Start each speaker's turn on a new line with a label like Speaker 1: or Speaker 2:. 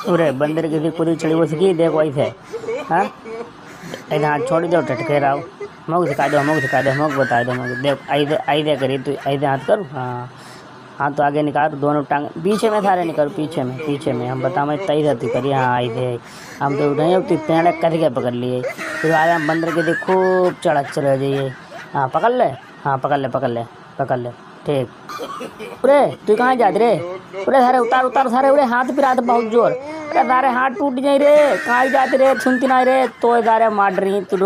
Speaker 1: उरे बंदर की पूरी चढ़ी वो सीखी देखो ऐसे। हाँ ऐसे हाथ छोड़ दो टटके रहो। मग सिखा दो मग सिखा दो मग बता दो मग देख ऐसे ऐसे करी तो ऐसे हाथ करूँ। हाँ हाथ तो आगे निकाल दोनों टांग पीछे में सारे निकाल पीछे में हम बता मैं तई रहती करी। हाँ ऐसे हम तो नहीं होती पेड़ करके पकड़ लिए फिर आगे हम बंदर के देख खूब चढ़ रह जाइए। हाँ पकड़ ले। हाँ पकड़ ले ठीक। अरे तू कहाँ जात रे। अरे सारे उतार उतार सारे उरे हाथ पिरा बहुत जोर। अरे सारे हाथ टूट जाए रे कहाँ जाते रे सुनती नहीं रे तो सारे मार रही तू।